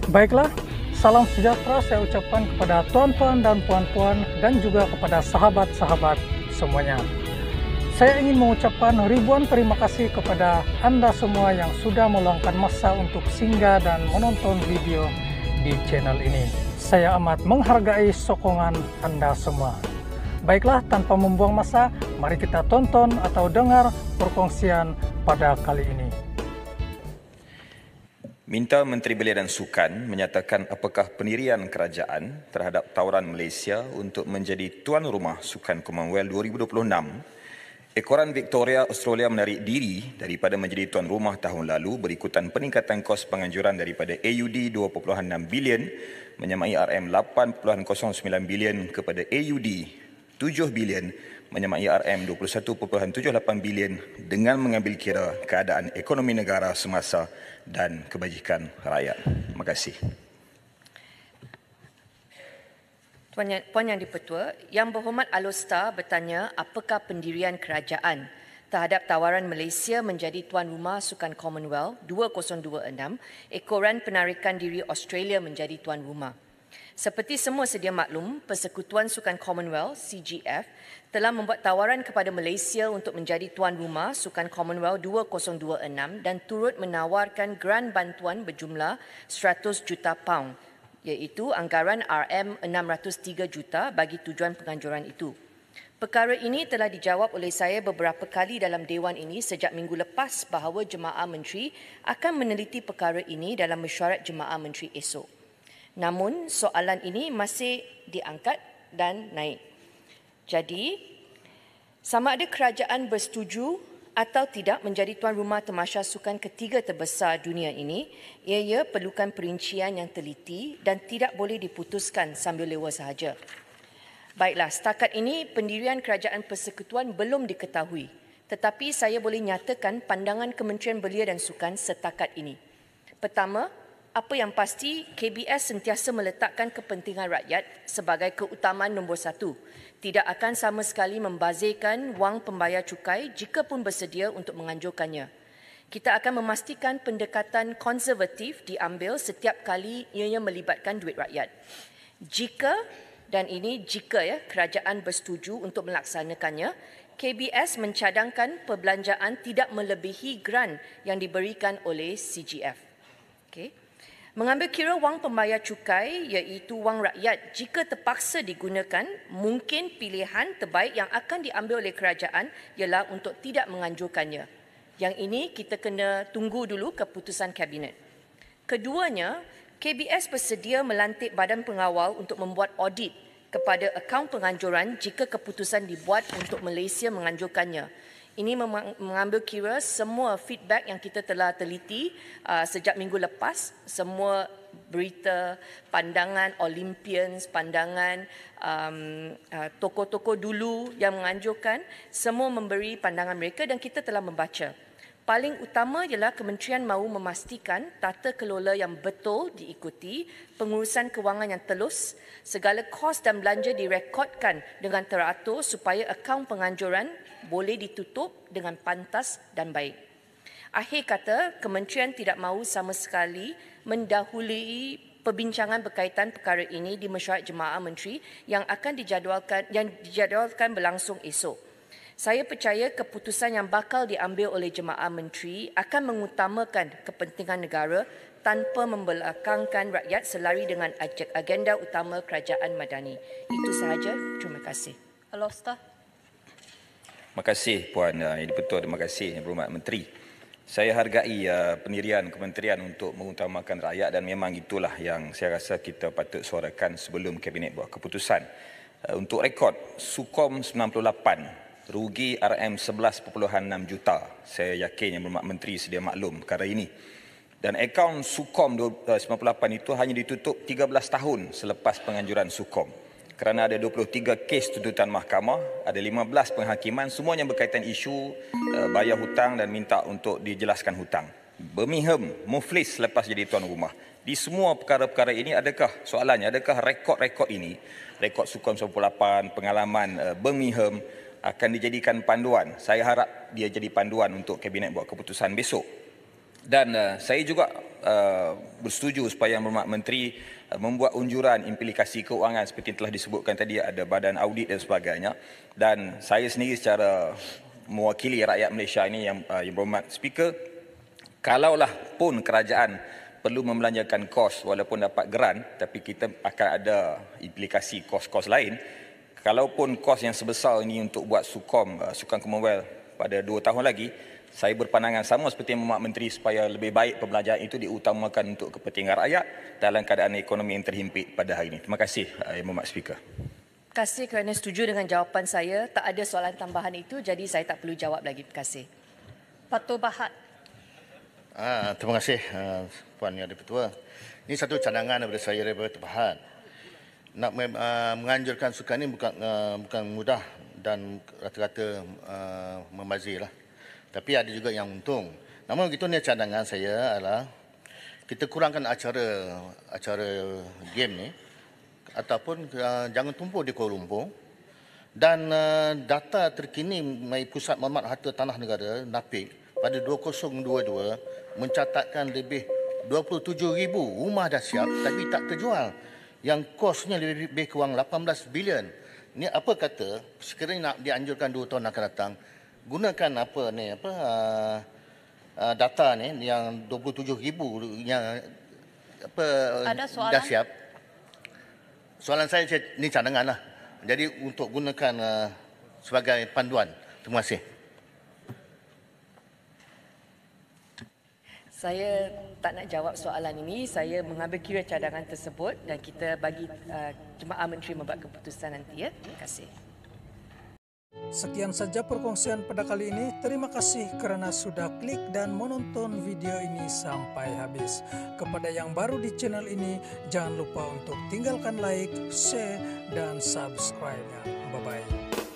Baiklah, salam sejahtera saya ucapkan kepada tuan-tuan dan puan-puan dan juga kepada sahabat-sahabat semuanya. Saya ingin mengucapkan ribuan terima kasih kepada Anda semua yang sudah meluangkan masa untuk singgah dan menonton video di channel ini. Saya amat menghargai sokongan Anda semua. Baiklah, tanpa membuang masa, mari kita tonton atau dengar perkongsian pada kali ini. Minta Menteri Belia dan Sukan menyatakan apakah pendirian kerajaan terhadap tawaran Malaysia untuk menjadi tuan rumah Sukan Commonwealth 2026, ekoran Victoria Australia menarik diri daripada menjadi tuan rumah tahun lalu berikutan peningkatan kos penganjuran daripada AUD 2.6 bilion menyamai RM8.09 bilion kepada AUD 7 bilion menyamai RM21.78 bilion dengan mengambil kira keadaan ekonomi negara semasa dan kebajikan rakyat. Terima kasih. Puan Yang di-Pertua, Yang Berhormat Alostar bertanya apakah pendirian kerajaan terhadap tawaran Malaysia menjadi tuan rumah Sukan Commonwealth 2026, ekoran penarikan diri Australia menjadi tuan rumah. Seperti semua sedia maklum, Persekutuan Sukan Commonwealth (CGF) telah membuat tawaran kepada Malaysia untuk menjadi tuan rumah Sukan Commonwealth 2026 dan turut menawarkan grant bantuan berjumlah 100 juta pound, iaitu anggaran RM603 juta bagi tujuan penganjuran itu. Perkara ini telah dijawab oleh saya beberapa kali dalam Dewan ini sejak minggu lepas bahawa Jemaah Menteri akan meneliti perkara ini dalam mesyuarat Jemaah Menteri esok. Namun, soalan ini masih diangkat dan naik. Jadi, sama ada kerajaan bersetuju atau tidak menjadi tuan rumah tamasya sukan ketiga terbesar dunia ini, ia perlukan perincian yang teliti dan tidak boleh diputuskan sambil lewa sahaja. Baiklah, setakat ini pendirian kerajaan persekutuan belum diketahui, tetapi saya boleh nyatakan pandangan Kementerian Belia dan Sukan setakat ini. Pertama, apa yang pasti, KBS sentiasa meletakkan kepentingan rakyat sebagai keutamaan nombor satu. Tidak akan sama sekali membazirkan wang pembayar cukai jika pun bersedia untuk menganjurkannya. Kita akan memastikan pendekatan konservatif diambil setiap kali ianya melibatkan duit rakyat. Jika kerajaan bersetuju untuk melaksanakannya, KBS mencadangkan perbelanjaan tidak melebihi grant yang diberikan oleh CGF. Okey. Mengambil kira wang pembayar cukai iaitu wang rakyat jika terpaksa digunakan, mungkin pilihan terbaik yang akan diambil oleh kerajaan ialah untuk tidak menganjurkannya. Yang ini kita kena tunggu dulu keputusan Kabinet. Keduanya, KBS bersedia melantik badan pengawal untuk membuat audit kepada akaun penganjuran jika keputusan dibuat untuk Malaysia menganjurkannya. Ini mengambil kira semua feedback yang kita telah teliti sejak minggu lepas, semua berita, pandangan Olympians, pandangan tokoh-tokoh dulu yang menganjurkan, semua memberi pandangan mereka dan kita telah membaca. Paling utama ialah kementerian mahu memastikan tata kelola yang betul diikuti, pengurusan kewangan yang telus, segala kos dan belanja direkodkan dengan teratur supaya akaun penganjuran boleh ditutup dengan pantas dan baik. Akhir kata, kementerian tidak mahu sama sekali mendahului perbincangan berkaitan perkara ini di mesyuarat Jemaah Menteri yang dijadwalkan berlangsung esok. Saya percaya keputusan yang bakal diambil oleh Jemaah Menteri akan mengutamakan kepentingan negara tanpa membelakangkan rakyat selari dengan agenda utama kerajaan madani. Itu sahaja. Terima kasih. Alostar. Terima kasih Puan Yang di-Pertua. Terima kasih Yang Berhormat Menteri. Saya hargai pendirian kementerian untuk mengutamakan rakyat dan memang itulah yang saya rasa kita patut suarakan sebelum Kabinet buat keputusan. Untuk rekod, Sukom 98 rugi RM11.6 juta. Saya yakin Yang Berhormat Menteri sedia maklum perkara ini. Dan akaun Sukom 98 itu hanya ditutup 13 tahun selepas penganjuran Sukom. Kerana ada 23 kes tuntutan mahkamah, ada 15 penghakiman, semuanya berkaitan isu bayar hutang dan minta untuk dijelaskan hutang. Birmingham, muflis selepas jadi tuan rumah. Di semua perkara-perkara ini adakah rekod-rekod ini, rekod Sukom 98, pengalaman Birmingham akan dijadikan panduan. Saya harap dia jadi panduan untuk Kabinet buat keputusan besok. Dan saya juga bersetuju supaya Yang Berhormat Menteri membuat unjuran implikasi keuangan seperti yang telah disebutkan tadi, ada badan audit dan sebagainya. Dan saya sendiri secara mewakili rakyat Malaysia ini, Yang Berhormat Speaker, kalaulah pun kerajaan perlu membelanjakan kos walaupun dapat geran, tapi kita akan ada implikasi kos-kos lain. Kalaupun kos yang sebesar ini untuk buat Sukan Commonwealth pada 2 tahun lagi, saya berpandangan sama seperti Yang Berhormat Menteri supaya lebih baik pembelanjaan itu diutamakan untuk kepentingan rakyat dalam keadaan ekonomi yang terhimpit pada hari ini. Terima kasih Yang Berhormat Speaker. Terima kasih kerana setuju dengan jawapan saya. Tak ada soalan tambahan itu, jadi saya tak perlu jawab lagi. Terima kasih. Patul Bahad. Terima kasih Puan Yang Di-Pertua. Ini satu cadangan daripada saya daripada Bahad. Nak menganjurkan sukan ini bukan mudah dan rata-rata membazir lah. Tapi ada juga yang untung. Namun begitu, ni cadangan saya adalah kita kurangkan acara game ni ataupun jangan tumpuk di Kuala Lumpur. Dan data terkini dari Pusat Maklumat Harta Tanah Negara NAPIK pada 2022 mencatatkan lebih 27,000 rumah dah siap tapi tak terjual, yang kosnya lebih kurang 18 bilion. Ini apa kata sekiranya nak dianjurkan 2 tahun akan datang, gunakan data ni yang 27,000 yang dah siap. Soalan saya ni cadangan lah. Jadi untuk gunakan sebagai panduan. Terima kasih. Saya tak nak jawab soalan ini. Saya mengambil kira cadangan tersebut dan kita bagi Jemaah Menteri membuat keputusan nanti. Ya. Terima kasih. Sekian saja perkongsian pada kali ini. Terima kasih kerana sudah klik dan menonton video ini sampai habis. Kepada yang baru di channel ini, jangan lupa untuk tinggalkan like, share, dan subscribe-nya. Bye-bye.